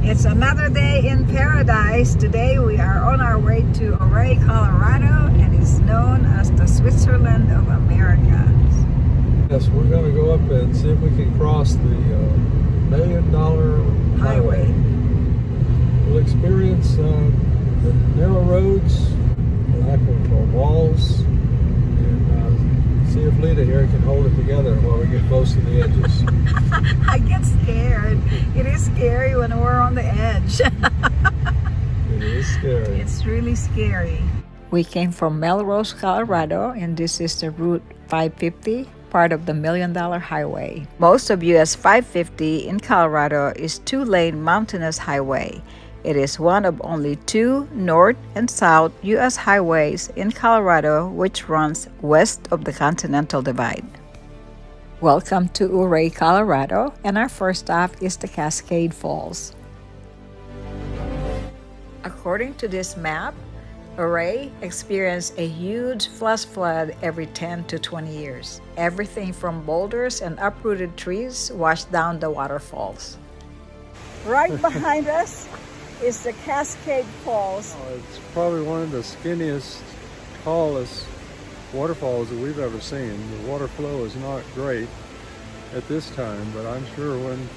It's another day in paradise. Today we are on our way to Ouray, Colorado, and it's known as the Switzerland of America. Yes, we're going to go up and see if we can cross the $1 Million Highway. We'll experience the narrow roads, lack of walls, and see if Lita here can hold it together while we get close to the edges. I get scared. It is scary when we're on the edge. It is scary. It's really scary. We came from Melrose, Colorado, and this is the Route 550, part of the $1 Million Highway. Most of US 550 in Colorado is two-lane mountainous highway. It is one of only two north and south US highways in Colorado which runs west of the Continental Divide. Welcome to Ouray, Colorado, and our first stop is the Cascade Falls. According to this map, Ouray experienced a huge flash flood every 10 to 20 years. Everything from boulders and uprooted trees washed down the waterfalls. Right behind us is the Cascade Falls. Oh, it's probably one of the skinniest, tallest waterfalls that we've ever seen. The water flow is not great at this time, but I'm sure when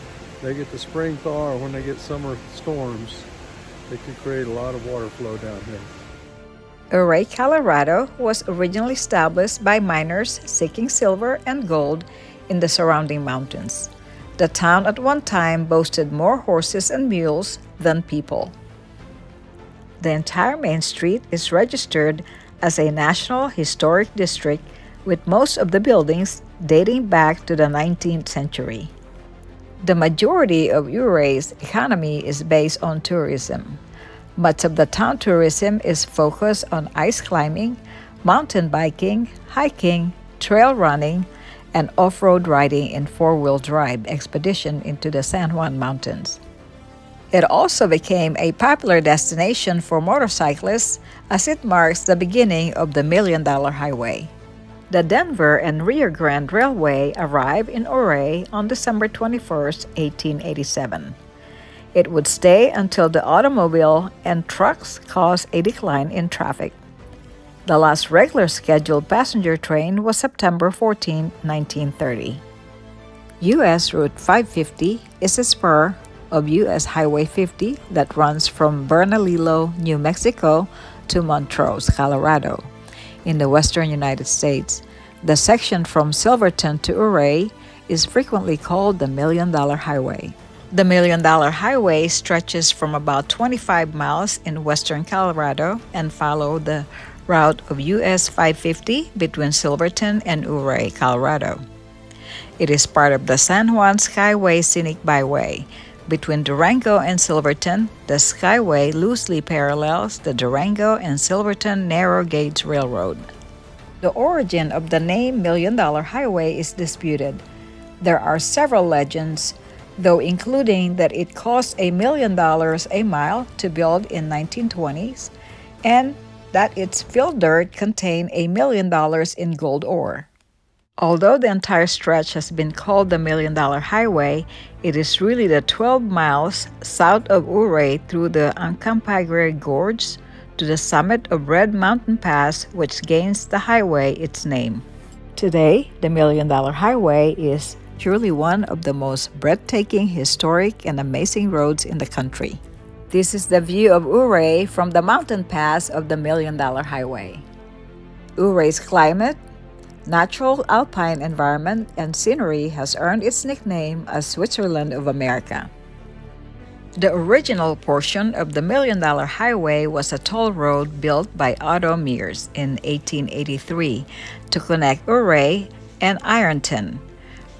they get the spring thaw or when they get summer storms, it could create a lot of water flow down here. Ouray, Colorado was originally established by miners seeking silver and gold in the surrounding mountains. The town at one time boasted more horses and mules than people. The entire main street is registered as a National Historic District, with most of the buildings dating back to the 19th century. The majority of Ouray's economy is based on tourism. Much of the town tourism is focused on ice climbing, mountain biking, hiking, trail running, and off-road riding in four-wheel drive expedition into the San Juan Mountains. It also became a popular destination for motorcyclists as it marks the beginning of the $1 Million Highway. The Denver and Rio Grande Railway arrived in Ouray on December 21, 1887. It would stay until the automobile and trucks caused a decline in traffic. The last regular scheduled passenger train was September 14, 1930. US Route 550 is a spur of US Highway 50 that runs from Bernalillo, New Mexico to Montrose, Colorado, in the western United States. The section from Silverton to Ouray is frequently called the $1 Million Highway. The $1 Million Highway stretches from about 25 miles in western Colorado and follows the route of US 550 between Silverton and Ouray, Colorado. It is part of the San Juan Skyway Scenic Byway. Between Durango and Silverton, the Skyway loosely parallels the Durango and Silverton Narrow Gauge Railroad. The origin of the name $1 Million Highway is disputed. There are several legends, though including that it cost $1 million a mile to build in 1920s, and that its filled dirt contained $1 million in gold ore. Although the entire stretch has been called the $1 Million Highway, it is really the 12 miles south of Ouray through the Uncompahgre Gorge to the summit of Red Mountain Pass which gains the highway its name. Today, the $1 Million Highway is truly one of the most breathtaking, historic, and amazing roads in the country. This is the view of Ouray from the mountain pass of the $1 Million Highway. Ouray's climate, natural alpine environment, and scenery has earned its nickname as Switzerland of America. The original portion of the $1 Million Highway was a toll road built by Otto Mears in 1883 to connect Ouray and Ironton.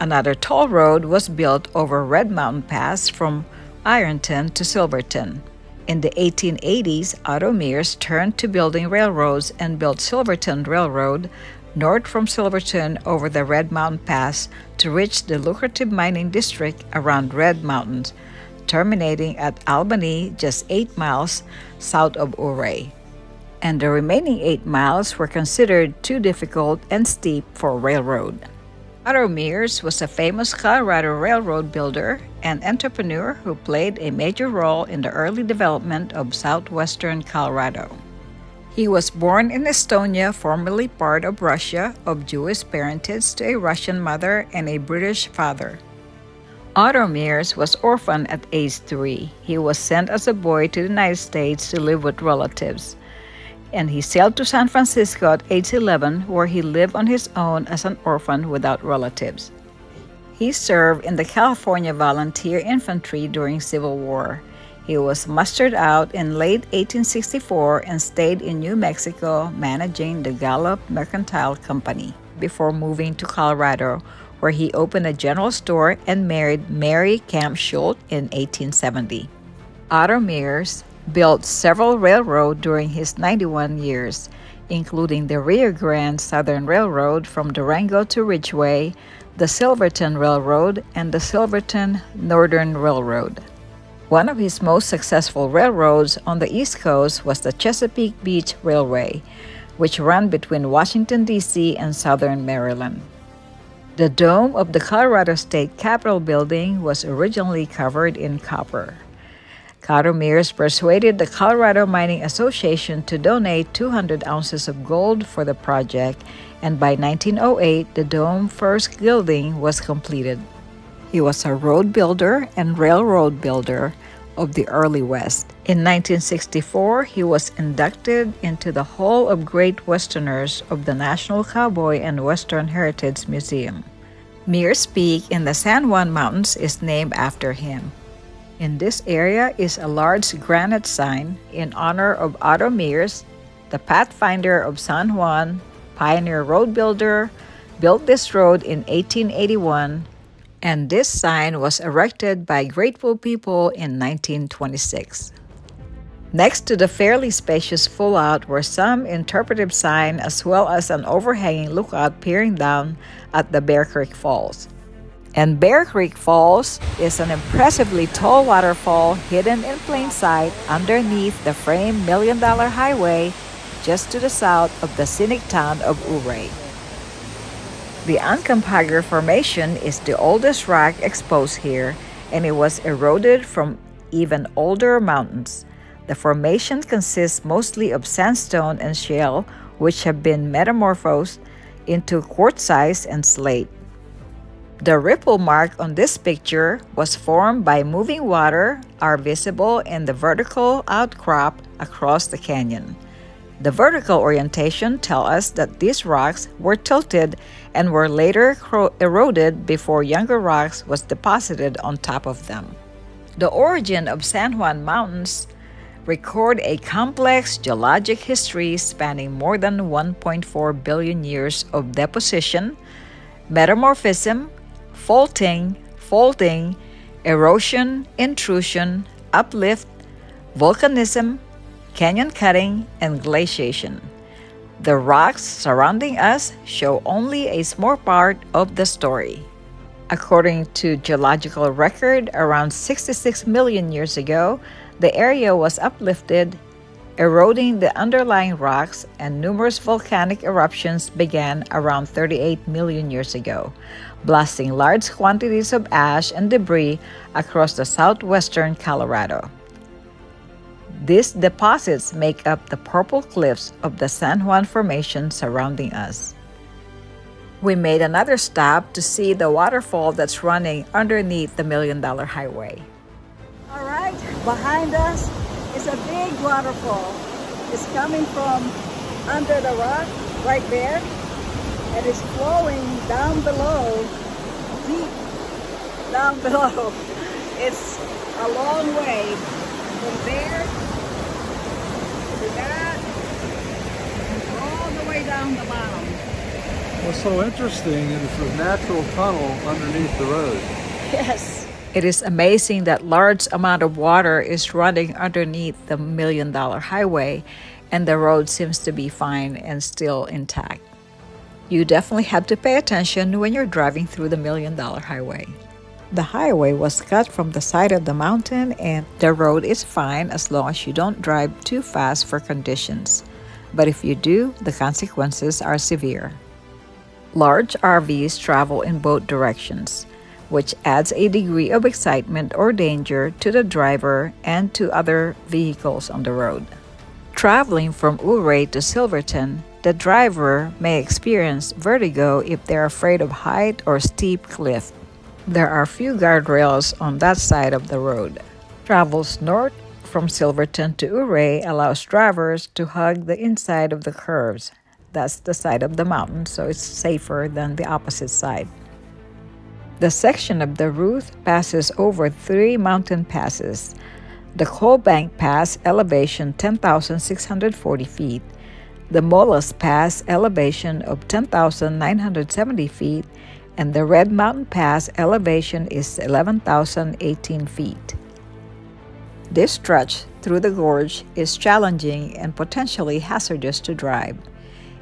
Another toll road was built over Red Mountain Pass from Ironton to Silverton. In the 1880s, Otto Mears turned to building railroads and built Silverton Railroad north from Silverton over the Red Mountain Pass to reach the lucrative mining district around Red Mountains, terminating at Albany just 8 miles south of Ouray. And the remaining 8 miles were considered too difficult and steep for railroad. Otto Mears was a famous Colorado railroad builder and entrepreneur who played a major role in the early development of southwestern Colorado. He was born in Estonia, formerly part of Russia, of Jewish parentage to a Russian mother and a British father. Otto Mears was orphaned at age 3. He was sent as a boy to the United States to live with relatives, and he sailed to San Francisco at age 11, where he lived on his own as an orphan without relatives. He served in the California Volunteer Infantry during Civil War. He was mustered out in late 1864 and stayed in New Mexico managing the Gallup Mercantile Company before moving to Colorado, where he opened a general store and married Mary Camp Schultz in 1870. Otto Mears built several railroads during his 91 years, including the Rio Grande Southern Railroad from Durango to Ridgway, the Silverton Railroad, and the Silverton Northern Railroad. One of his most successful railroads on the East Coast was the Chesapeake Beach Railway, which ran between Washington, D.C. and southern Maryland. The dome of the Colorado State Capitol building was originally covered in copper. Otto Mears persuaded the Colorado Mining Association to donate 200 ounces of gold for the project, and by 1908, the dome's first gilding was completed. He was a road builder and railroad builder of the early West. In 1964, he was inducted into the Hall of Great Westerners of the National Cowboy and Western Heritage Museum. Mears Peak in the San Juan Mountains is named after him. In this area is a large granite sign in honor of Otto Mears, the Pathfinder of San Juan, pioneer road builder, built this road in 1881, and this sign was erected by grateful people in 1926. Next to the fairly spacious fallout were some interpretive signs as well as an overhanging lookout peering down at the Bear Creek Falls. And Bear Creek Falls is an impressively tall waterfall hidden in plain sight underneath the framed $1 Million Highway just to the south of the scenic town of Ouray. The Uncompahgre Formation is the oldest rock exposed here, and it was eroded from even older mountains. The formation consists mostly of sandstone and shale, which have been metamorphosed into quartzite and slate. The ripple mark on this picture was formed by moving water are visible in the vertical outcrop across the canyon. The vertical orientation tells us that these rocks were tilted and were later eroded before younger rocks was deposited on top of them. The origin of San Juan Mountains record a complex geologic history spanning more than 1.4 billion years of deposition, metamorphism, faulting, folding, erosion, intrusion, uplift, volcanism, canyon cutting, and glaciation. The rocks surrounding us show only a small part of the story. According to geological record, around 66 million years ago, the area was uplifted, eroding the underlying rocks, and numerous volcanic eruptions began around 38 million years ago, blasting large quantities of ash and debris across the southwestern Colorado. These deposits make up the purple cliffs of the San Juan Formation surrounding us. We made another stop to see the waterfall that's running underneath the $1 Million Highway. All right, behind us is a big waterfall. It's coming from under the rock right there, and it's flowing down below, deep down below. It's a long way from there to that, all the way down the bottom. What's so interesting is it's a natural tunnel underneath the road. Yes. It is amazing that large amount of water is running underneath the $1 Million Highway, and the road seems to be fine and still intact. You definitely have to pay attention when you're driving through the $1 Million Highway. The highway was cut from the side of the mountain, and the road is fine as long as you don't drive too fast for conditions. But if you do, the consequences are severe. Large RVs travel in both directions, which adds a degree of excitement or danger to the driver and to other vehicles on the road. Traveling from Ouray to Silverton, the driver may experience vertigo if they're afraid of height or steep cliff. There are few guardrails on that side of the road. Travels north from Silverton to Ouray allows drivers to hug the inside of the curves. That's the side of the mountain, so it's safer than the opposite side. The section of the route passes over 3 mountain passes. The Coal Bank Pass elevation 10,640 feet, the Molas Pass elevation of 10,970 feet, and the Red Mountain Pass elevation is 11,018 feet. This stretch through the gorge is challenging and potentially hazardous to drive.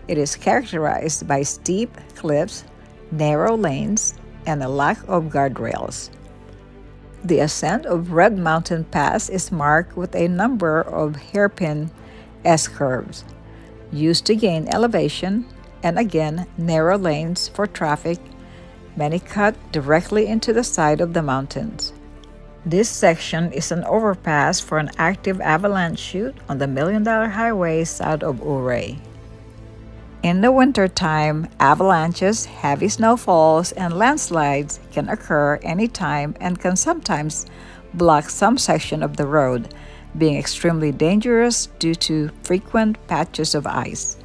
It is characterized by steep cliffs, narrow lanes, and a lack of guardrails. The ascent of Red Mountain Pass is marked with a number of hairpin S-curves, used to gain elevation, and again narrow lanes for traffic, many cut directly into the side of the mountains. This section is an overpass for an active avalanche chute on the Million Dollar Highway south of Ouray. In the wintertime, avalanches, heavy snowfalls, and landslides can occur anytime and can sometimes block some section of the road, being extremely dangerous due to frequent patches of ice.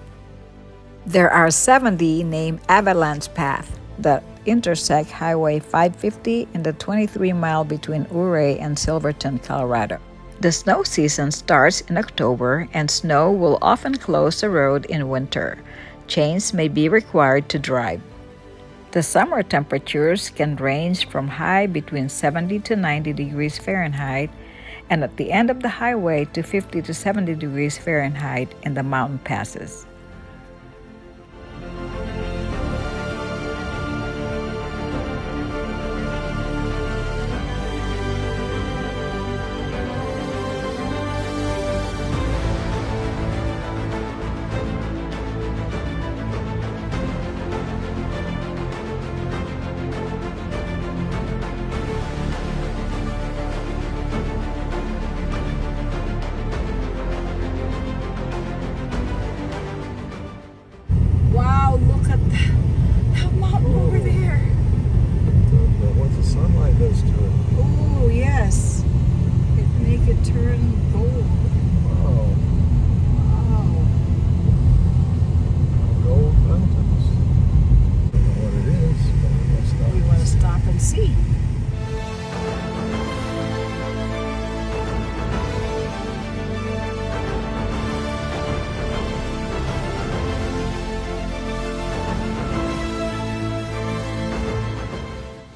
There are 70 named avalanche paths that intersect Highway 550 in the 23-mile between Ouray and Silverton, Colorado. The snow season starts in October, and snow will often close the road in winter. Chains may be required to drive. The summer temperatures can range from high between 70 to 90 degrees Fahrenheit and at the end of the highway to 50 to 70 degrees Fahrenheit in the mountain passes.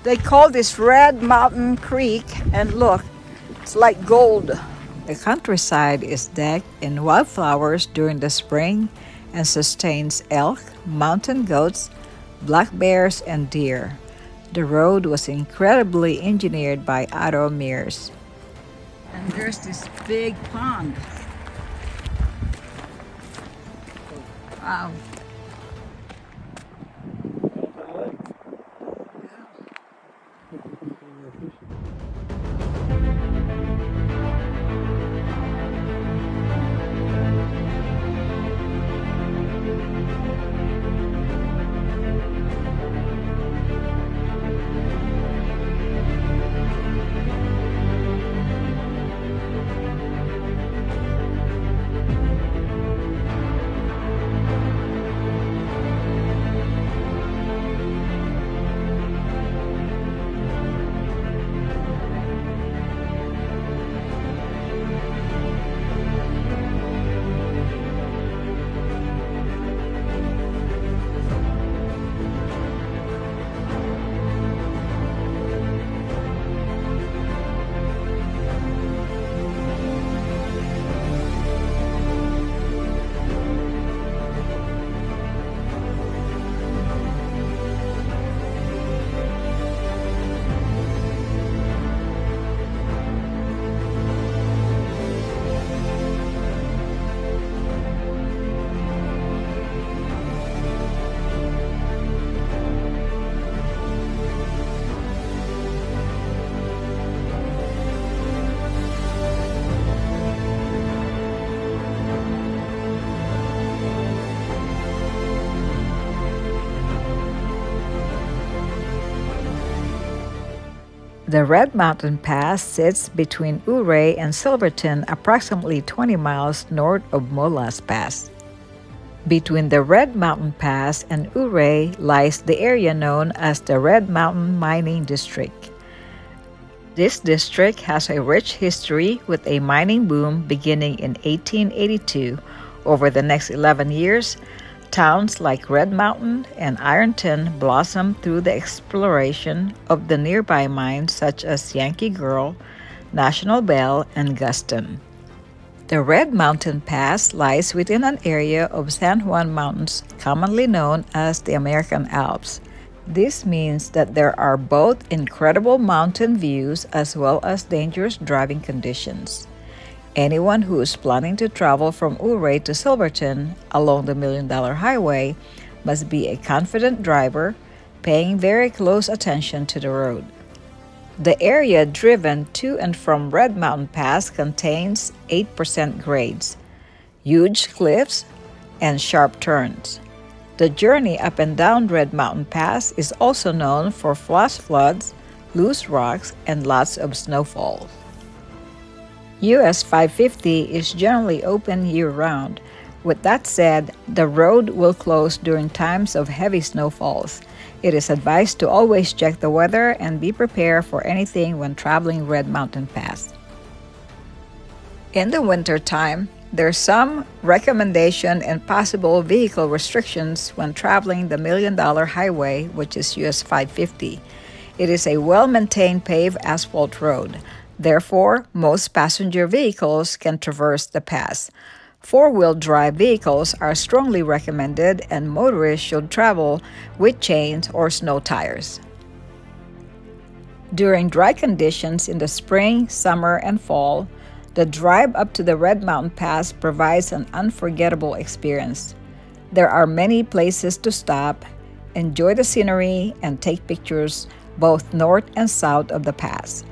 They call this Red Mountain Creek, and look, it's like gold. The countryside is decked in wildflowers during the spring and sustains elk, mountain goats, black bears, and deer. The road was incredibly engineered by Otto Mears. And there's this big pond. Wow. The Red Mountain Pass sits between Ouray and Silverton, approximately 20 miles north of Molas Pass. Between the Red Mountain Pass and Ouray lies the area known as the Red Mountain Mining District. This district has a rich history with a mining boom beginning in 1882. Over the next 11 years, towns like Red Mountain and Ironton blossomed through the exploration of the nearby mines such as Yankee Girl, National Bell, and Guston. The Red Mountain Pass lies within an area of San Juan Mountains commonly known as the American Alps. This means that there are both incredible mountain views as well as dangerous driving conditions. Anyone who is planning to travel from Ouray to Silverton along the Million Dollar Highway must be a confident driver, paying very close attention to the road. The area driven to and from Red Mountain Pass contains 8% grades, huge cliffs, and sharp turns. The journey up and down Red Mountain Pass is also known for flash floods, loose rocks, and lots of snowfall. US 550 is generally open year-round. With that said, the road will close during times of heavy snowfalls. It is advised to always check the weather and be prepared for anything when traveling Red Mountain Pass. In the wintertime, there's some recommendation and possible vehicle restrictions when traveling the Million Dollar Highway, which is US 550. It is a well-maintained paved asphalt road. Therefore, most passenger vehicles can traverse the pass. Four-wheel drive vehicles are strongly recommended, and motorists should travel with chains or snow tires. During dry conditions in the spring, summer, and fall, the drive up to the Red Mountain Pass provides an unforgettable experience. There are many places to stop, enjoy the scenery, and take pictures both north and south of the pass.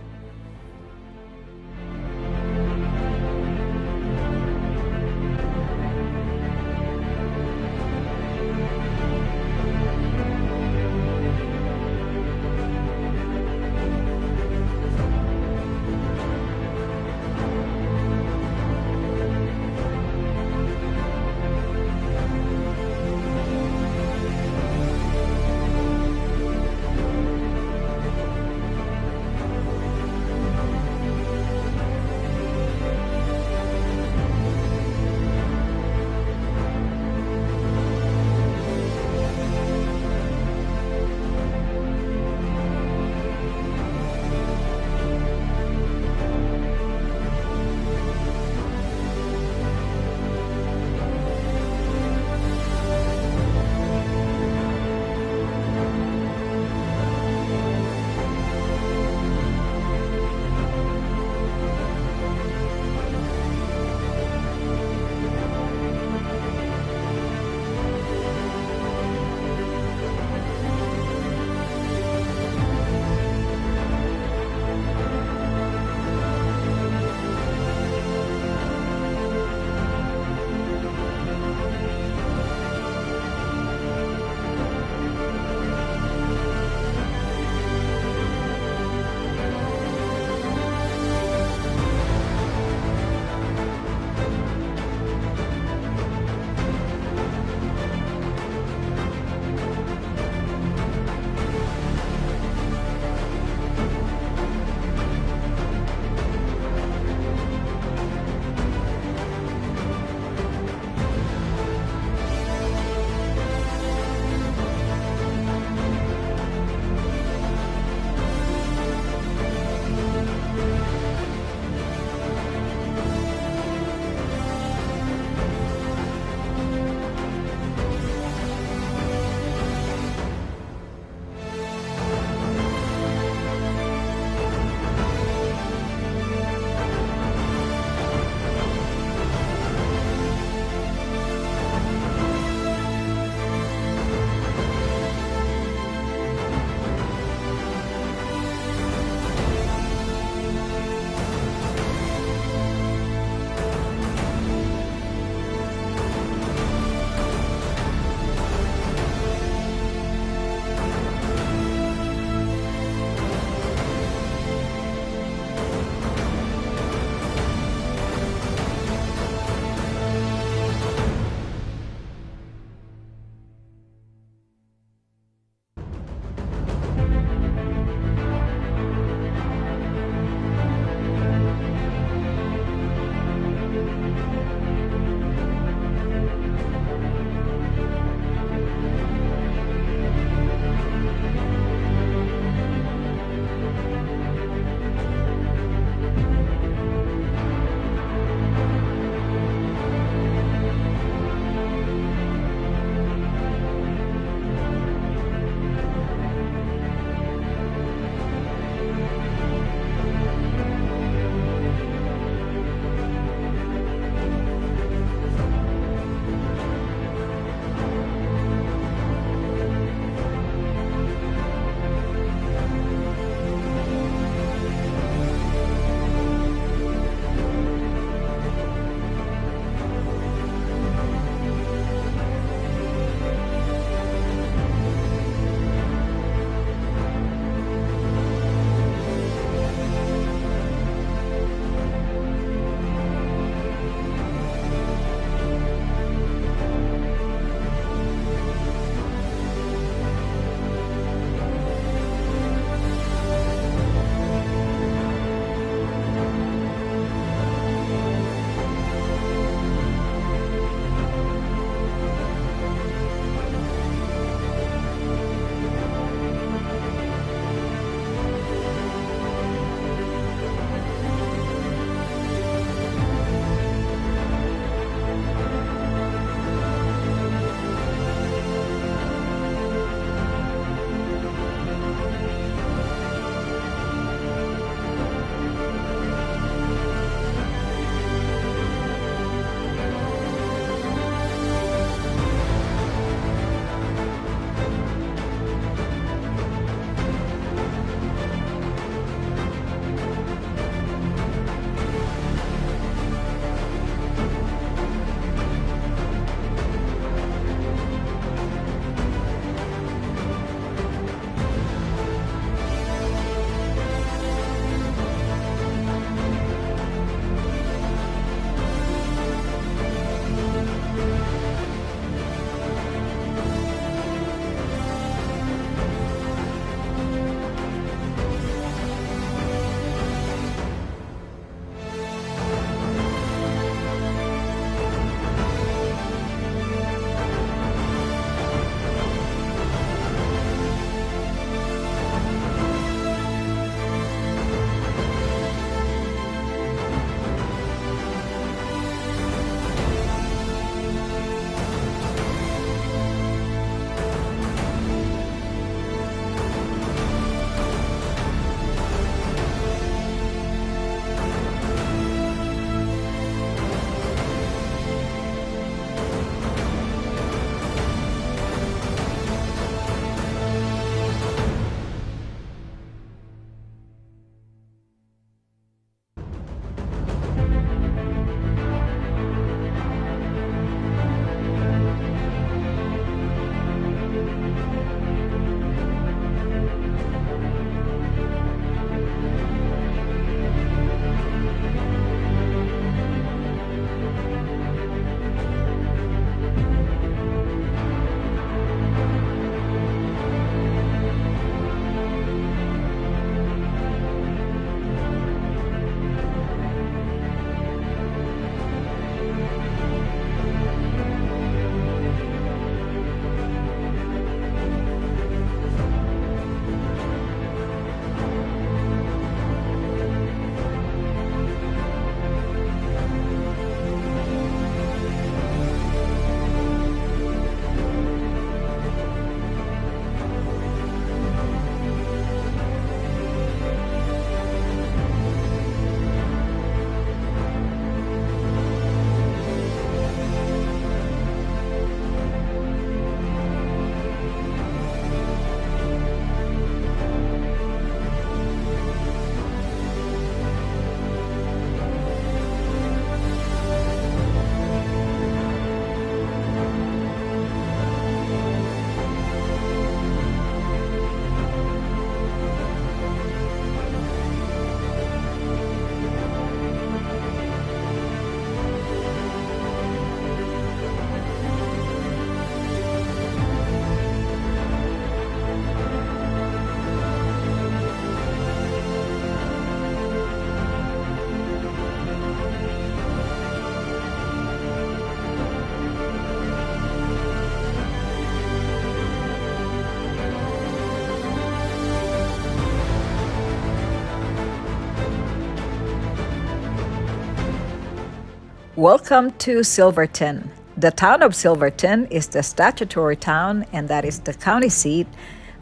Welcome to Silverton. The town of Silverton is the statutory town, and that is the county seat,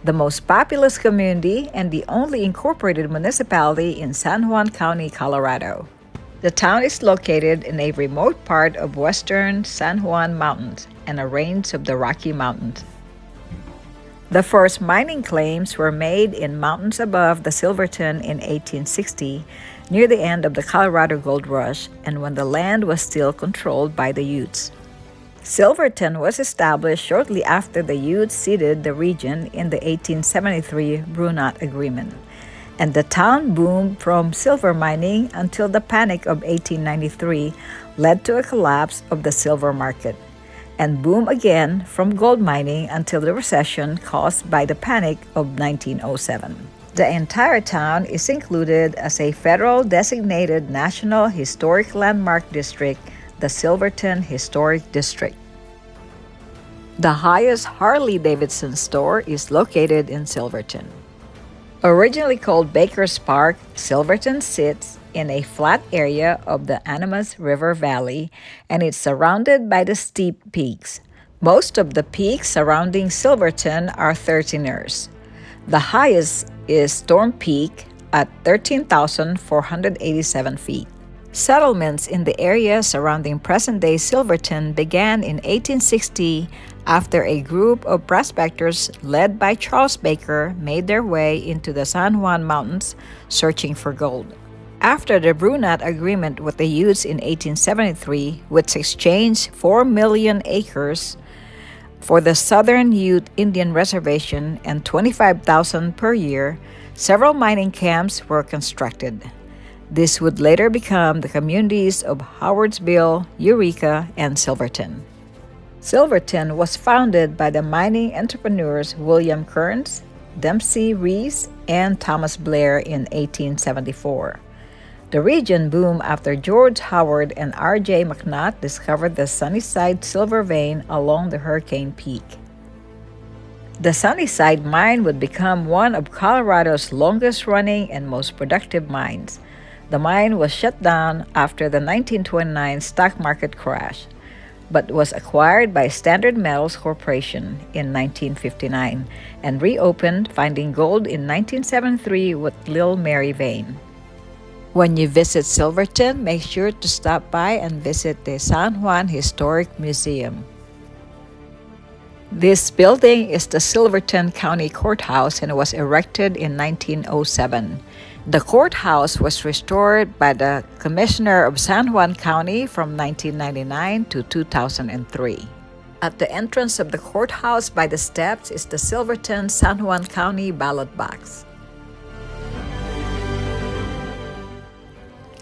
the most populous community, and the only incorporated municipality in San Juan County, Colorado. The town is located in a remote part of western San Juan Mountains and a range of the Rocky Mountains. The first mining claims were made in mountains above the Silverton in 1860, near the end of the Colorado Gold Rush and when the land was still controlled by the Utes. Silverton was established shortly after the Utes ceded the region in the 1873 Brunot Agreement, and the town boomed from silver mining until the Panic of 1893 led to a collapse of the silver market, and boomed again from gold mining until the recession caused by the Panic of 1907. The entire town is included as a federal designated National Historic Landmark District, the Silverton Historic District. The highest Harley-Davidson store is located in Silverton. Originally called Baker's Park, Silverton sits in a flat area of the Animas River Valley, and it's surrounded by the steep peaks. Most of the peaks surrounding Silverton are 13ers. The highest is Storm Peak at 13,487 feet. Settlements in the area surrounding present-day Silverton began in 1860 after a group of prospectors led by Charles Baker made their way into the San Juan Mountains searching for gold. After the Brunot Agreement with the Utes in 1873, which exchanged 4 million acres for the Southern Ute Indian Reservation and $25,000 per year, several mining camps were constructed. This would later become the communities of Howardsville, Eureka, and Silverton. Silverton was founded by the mining entrepreneurs William Kearns, Dempsey Rees, and Thomas Blair in 1874. The region boomed after George Howard and R.J. McNutt discovered the Sunnyside silver vein along the Hurricane Peak. The Sunnyside mine would become one of Colorado's longest-running and most productive mines. The mine was shut down after the 1929 stock market crash, but was acquired by Standard Metals Corporation in 1959 and reopened, finding gold in 1973 with Lil Mary vein. When you visit Silverton, make sure to stop by and visit the San Juan Historic Museum. This building is the Silverton County Courthouse and was erected in 1907. The courthouse was restored by the Commissioner of San Juan County from 1999 to 2003. At the entrance of the courthouse by the steps is the Silverton San Juan County ballot box.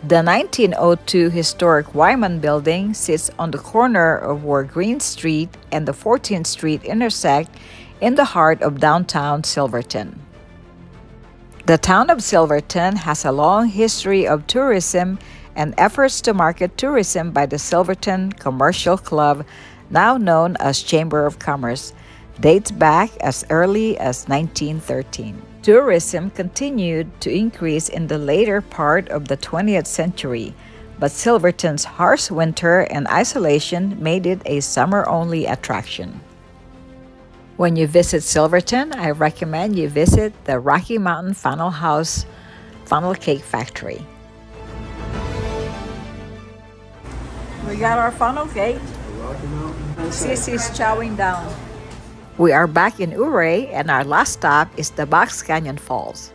The 1902 historic Wyman building sits on the corner of where Green Street and the 14th Street intersect in the heart of downtown Silverton. The town of Silverton has a long history of tourism and efforts to market tourism by the Silverton Commercial Club, now known as Chamber of Commerce, dates back as early as 1913. Tourism continued to increase in the later part of the 20th century, but Silverton's harsh winter and isolation made it a summer-only attraction. When you visit Silverton, I recommend you visit the Rocky Mountain Funnel House Funnel Cake Factory. We got our funnel cake. Sissy's chowing down. We are back in Ouray, and our last stop is the Box Canyon Falls.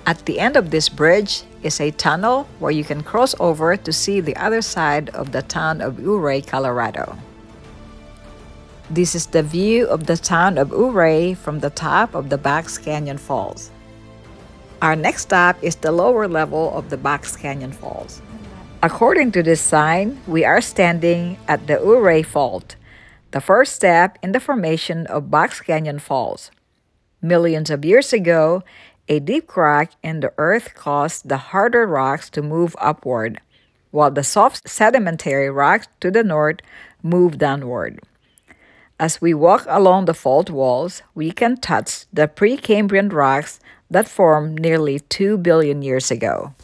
At the end of this bridge is a tunnel where you can cross over to see the other side of the town of Ouray, Colorado. This is the view of the town of Ouray from the top of the Box Canyon Falls. Our next stop is the lower level of the Box Canyon Falls. According to this sign, we are standing at the Ouray Fault, the first step in the formation of Box Canyon Falls. Millions of years ago, a deep crack in the earth caused the harder rocks to move upward, while the soft sedimentary rocks to the north moved downward. As we walk along the fault walls, we can touch the Precambrian rocks that formed nearly 2 billion years ago.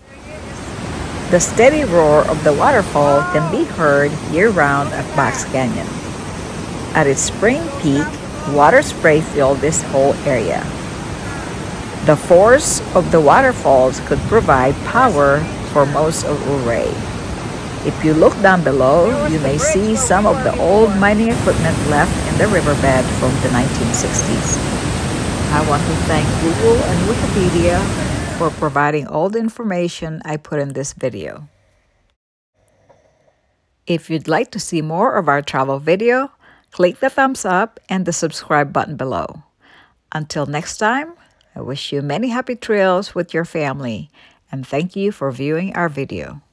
The steady roar of the waterfall can be heard year-round at Box Canyon. At its spring peak, water spray filled this whole area. The force of the waterfalls could provide power for most of Ouray. If you look down below, you may see some of the old mining equipment left in the riverbed from the 1960s. I want to thank Google and Wikipedia for providing all the information I put in this video. If you'd like to see more of our travel video, click the thumbs up and the subscribe button below. Until next time, I wish you many happy trails with your family, and thank you for viewing our video.